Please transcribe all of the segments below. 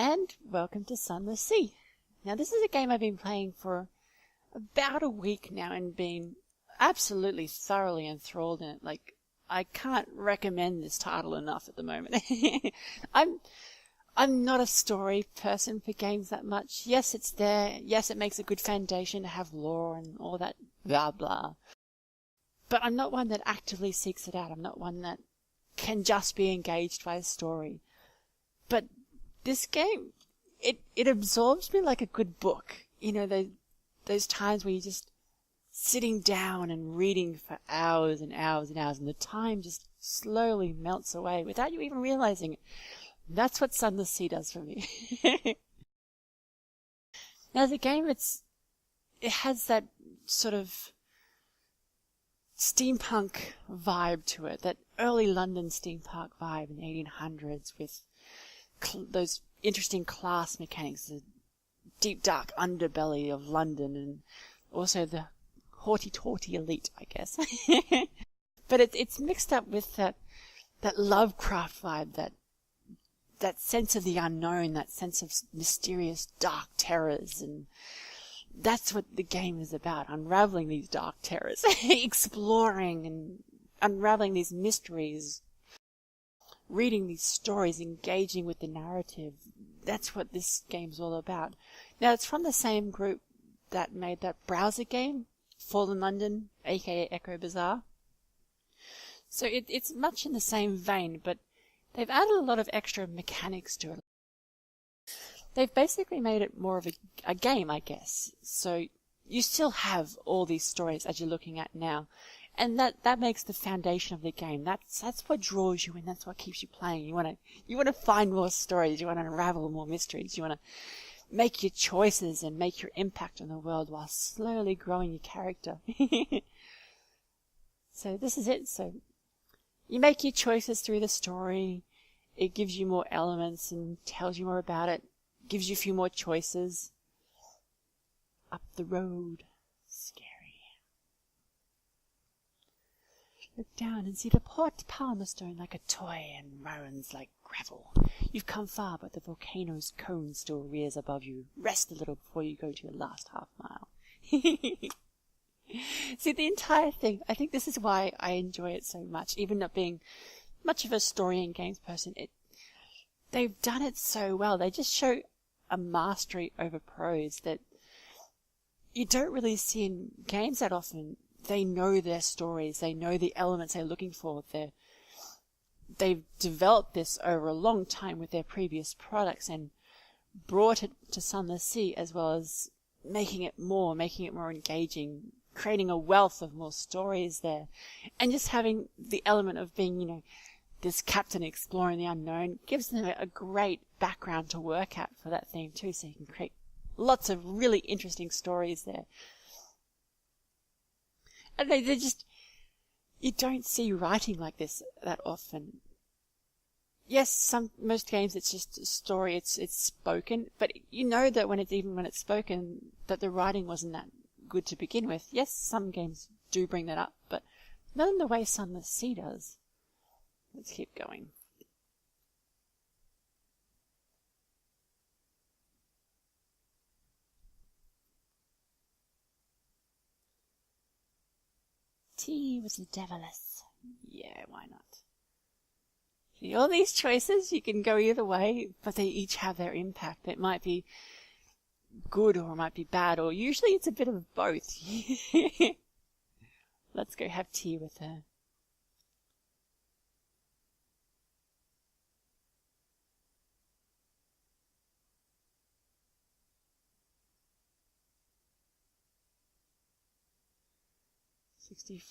and welcome to Sunless Sea. Now this is a game I've been playing for about a week now and been absolutely thoroughly enthralled in it. Like, I can't recommend this title enough at the moment. I'm not a story person for games that much. Yes, it's there. Yes, it makes a good foundation to have lore and all that blah blah. But I'm not one that actively seeks it out. I'm not one that can just be engaged by a story. But this game, it absorbs me like a good book. You know, those times where you're just sitting down and reading for hours and hours and hours, and the time just slowly melts away without you even realizing it. That's what Sunless Sea does for me. Now the game, it has that sort of steampunk vibe to it, that early London steampunk vibe in the 1800s with those interesting class mechanics, the deep dark underbelly of London, and also the haughty-taughty elite, I guess. But it's mixed up with that Lovecraft vibe, that sense of the unknown, that sense of mysterious dark terrors, and that's what the game is about, unraveling these dark terrors, exploring and unraveling these mysteries, reading these stories, engaging with the narrative. That's what this game's all about. Now, it's from the same group that made that browser game, Fallen London, aka Echo Bazaar. So it's much in the same vein, but they've added a lot of extra mechanics to it. They've basically made it more of a game, I guess. So you still have all these stories as you're looking at now. And that makes the foundation of the game. That's what draws you in. That's what keeps you playing. You want to find more stories. You want to unravel more mysteries. You want to make your choices and make your impact on the world while slowly growing your character. So this is it. So you make your choices through the story. It gives you more elements and tells you more about it. Gives you a few more choices. Up the road. Scary. Look down and see the Port Palmer stone like a toy and Rowan's like gravel. You've come far, but the volcano's cone still rears above you. Rest a little before you go to your last half mile. See, the entire thing, I think this is why I enjoy it so much, even not being much of a story and games person. They've done it so well. They just show a mastery over prose that you don't really see in games that often. They know their stories. They know the elements they're looking for. They've developed this over a long time with their previous products and brought it to Sunless Sea, as well as making it more engaging, creating a wealth of more stories there, and just having the element of being, this captain exploring the unknown gives them a great background to work at for that theme too, so you can create lots of really interesting stories there. And they just, you don't see writing like this that often. Yes, most games it's just a story, it's spoken, but you know that when it's spoken, that the writing wasn't that good to begin with. Yes, some games do bring that up, but not in the way Sunless Sea does. Let's keep going. Tea with the deviless. Yeah, why not? See, all these choices, you can go either way, but they each have their impact. It might be good or it might be bad, or usually it's a bit of both. Let's go have tea with her.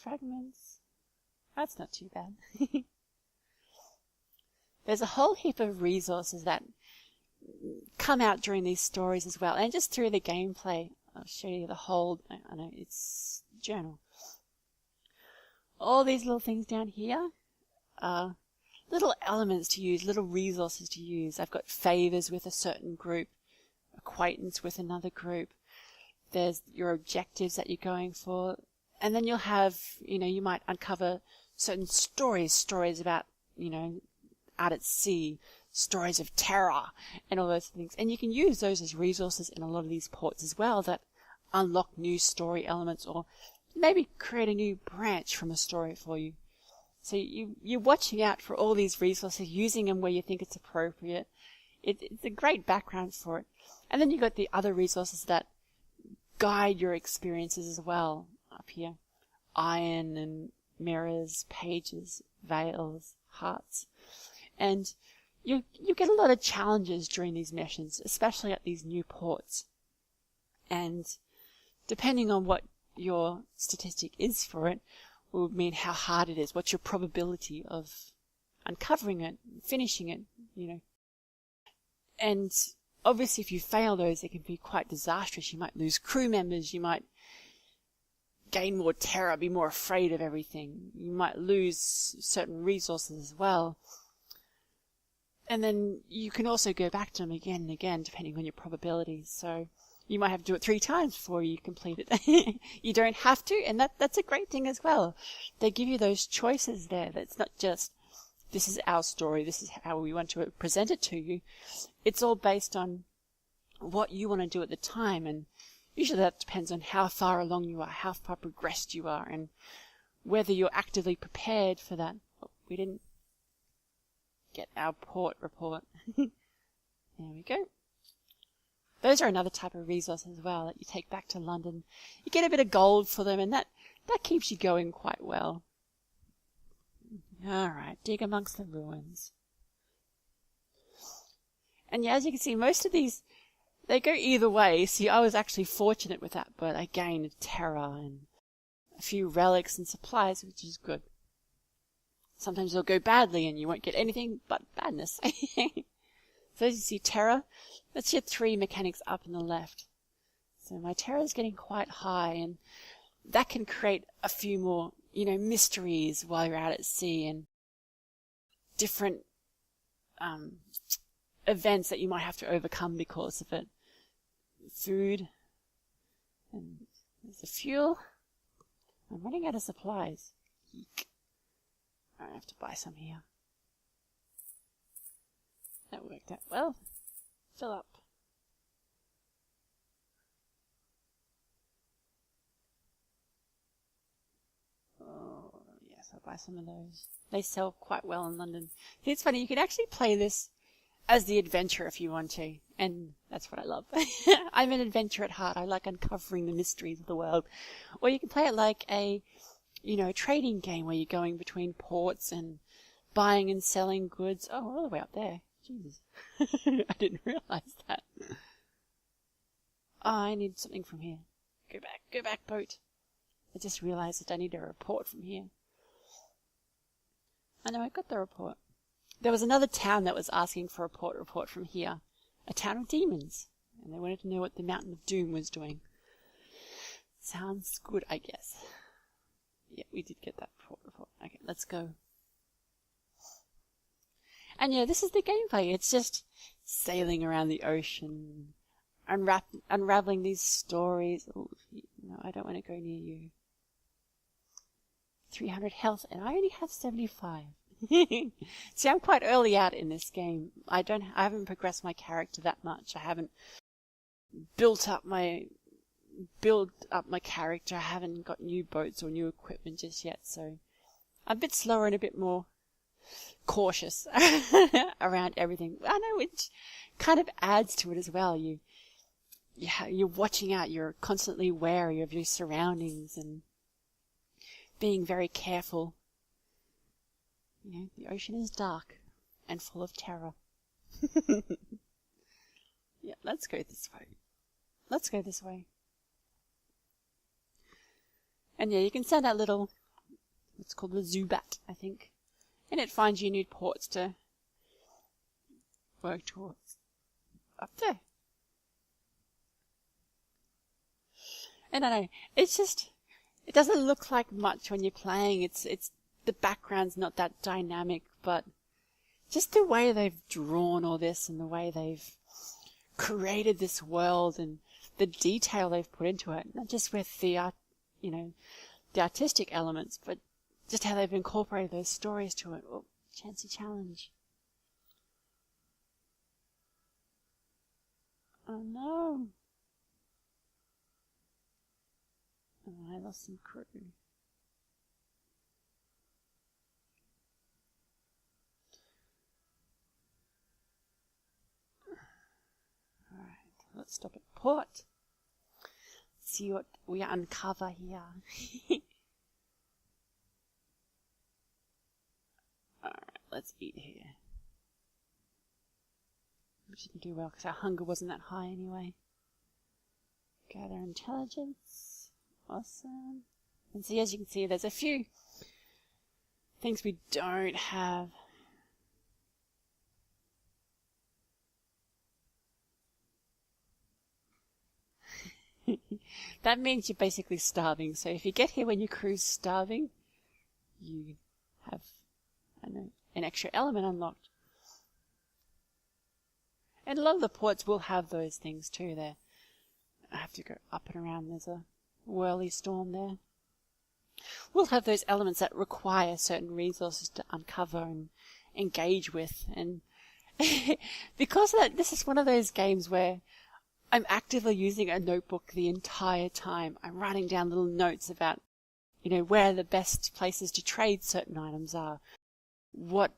Fragments. That's not too bad. There's a whole heap of resources that come out during these stories as well, and just through the gameplay. I'll show you the whole, I know it's journal. All these little things down here are little elements to use, little resources to use. I've got favors with a certain group, acquaintance with another group. There's your objectives that you're going for. And then you'll have, you might uncover certain stories about, out at sea, stories of terror and all those things. And you can use those as resources in a lot of these ports as well that unlock new story elements or maybe create a new branch from a story for you. So you're watching out for all these resources, using them where you think it's appropriate. It's a great background for it. And then you've got the other resources that guide your experiences as well up here. Iron and mirrors, pages, veils, hearts. And you get a lot of challenges during these missions, especially at these new ports. And depending on what your statistic is for it, will mean how hard it is. What's your probability of uncovering it, finishing it, And obviously if you fail those, it can be quite disastrous. You might lose crew members, you might gain more terror, be more afraid of everything. You might lose certain resources as well. And then you can also go back to them again and again, depending on your probabilities. So you might have to do it 3 times before you complete it. You don't have to, and that's a great thing as well. They give you those choices there. That's not just, this is our story, this is how we want to present it to you. It's all based on what you want to do at the time, and usually that depends on how far along you are, how far progressed you are, and whether you're actively prepared for that. Oh, we didn't get our port report. There we go. Those are another type of resource as well that you take back to London. You get a bit of gold for them, and that keeps you going quite well. Alright, dig amongst the ruins. And yeah, as you can see, most of these, they go either way. See, I was actually fortunate with that, but I gained terror and a few relics and supplies, which is good. Sometimes they'll go badly and you won't get anything but badness. So as you see, terror, that's your 3 mechanics up on the left. So my terror is getting quite high, and that can create a few more, mysteries while you're out at sea, and different events that you might have to overcome because of it. Food, and there's the fuel. I'm running out of supplies. Eek. I have to buy some here. That worked out well. Fill up. Oh, yes, I'll buy some of those. They sell quite well in London. See, it's funny, you can actually play this as the adventure if you want to, and that's what I love. I'm an adventurer at heart. I like uncovering the mysteries of the world. Or you can play it like a trading game where you're going between ports and buying and selling goods. Oh, all the way up there. Jesus. I didn't realize that. Oh, I need something from here. Go back, boat. I just realized that I need a report from here. I know, I got the report. There was another town that was asking for a report from here. A town of demons. And they wanted to know what the Mountain of Doom was doing. Sounds good, I guess. Yeah, we did get that report. Okay, let's go. And yeah, this is the gameplay. It's just sailing around the ocean, unraveling these stories. Oh, no, I don't want to go near you. 300 health, and I only have 75. See, I'm quite early out in this game. I haven't progressed my character that much. I haven't built up my character. I haven't got new boats or new equipment just yet, so I'm a bit slower and a bit more cautious around everything. I know, it kind of adds to it as well. You're watching out. You're constantly wary of your surroundings and being very careful. The ocean is dark and full of terror. Yeah, let's go this way. And yeah, you can send that little, it's called the Zubat, I think. And it finds you new ports to work towards. Up there. And I know, it's just, it doesn't look like much when you're playing. It's the background's not that dynamic, but just the way they've drawn all this and the way they've created this world and the detail they've put into it, not just with the artistic elements, but just how they've incorporated those stories to it. Oh, chancy challenge. Oh no. Oh, I lost some crew. Alright, let's stop at port. See what we uncover here. Alright, let's eat here. We didn't do well because our hunger wasn't that high anyway. Gather intelligence. Awesome. And see, as you can see, there's a few things we don't have. That means you're basically starving. So if you get here when your crew's starving, you have, I don't know, an extra element unlocked. And a lot of the ports will have those things too there. I have to go up and around. There's a whirly storm there. We'll have those elements that require certain resources to uncover and engage with. And because of that, this is one of those games where I'm actively using a notebook the entire time. I'm writing down little notes about, where the best places to trade certain items are. What,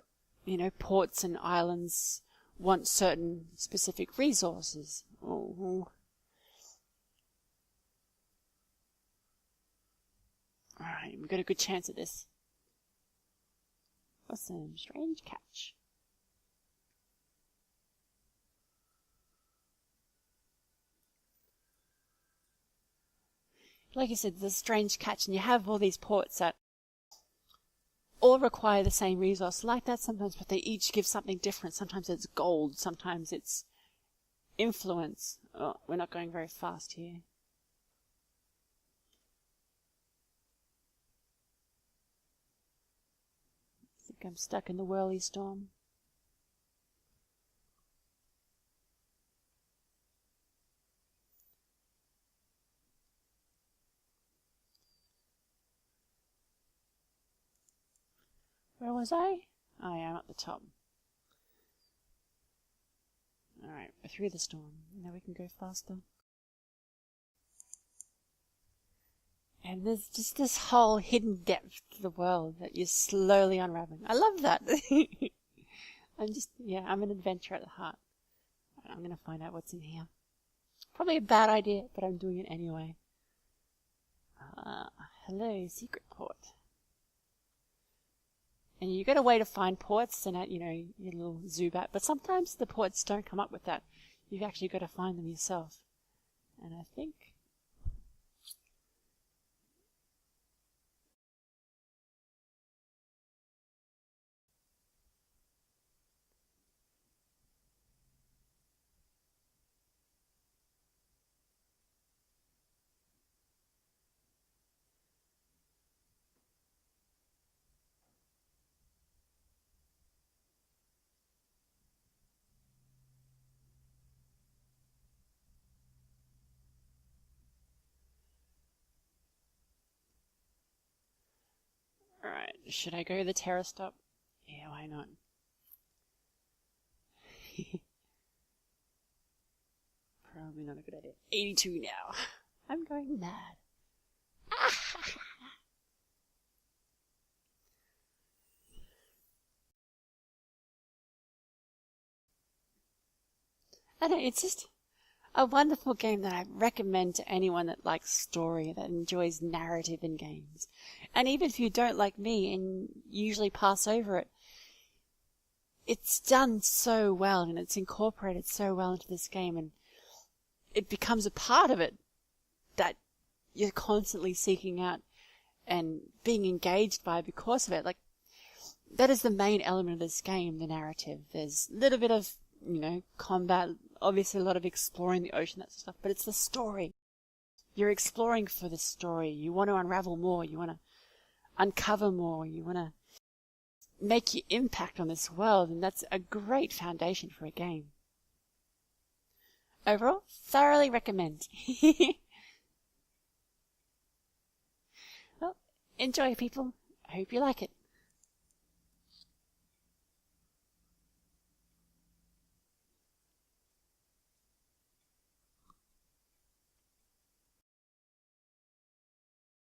ports and islands want certain specific resources. Oh. Alright, we've got a good chance at this. Awesome, strange catch. Like I said, there's a strange catch, and you have all these ports that all require the same resource like that sometimes, but they each give something different. Sometimes it's gold, sometimes it's influence. Oh, we're not going very fast here. I think I'm stuck in the whirly storm. Where was I? Oh yeah, I'm at the top. Alright, we're through the storm. Now we can go faster. And there's just this whole hidden depth to the world that you're slowly unraveling. I love that. I'm an adventurer at the heart. I'm going to find out what's in here. Probably a bad idea, but I'm doing it anyway. Hello, secret port. And you got a way to find ports and your little Zubat, but sometimes the ports don't come up with that. You've actually got to find them yourself. And I think Alright, should I go to the terror stop? Yeah, why not? Probably not a good idea. 82 now. I'm going mad. I don't know, it's just a wonderful game that I recommend to anyone that likes story, that enjoys narrative in games. And even if you don't like me and usually pass over it, it's done so well and it's incorporated so well into this game, and it becomes a part of it that you're constantly seeking out and being engaged by because of it. Like, that is the main element of this game, the narrative. There's a little bit of, combat, obviously a lot of exploring the ocean, that stuff, but it's the story. You're exploring for the story. You want to unravel more. You want to uncover more. You want to make your impact on this world, and that's a great foundation for a game. Overall, thoroughly recommend. Well, enjoy, people. I hope you like it.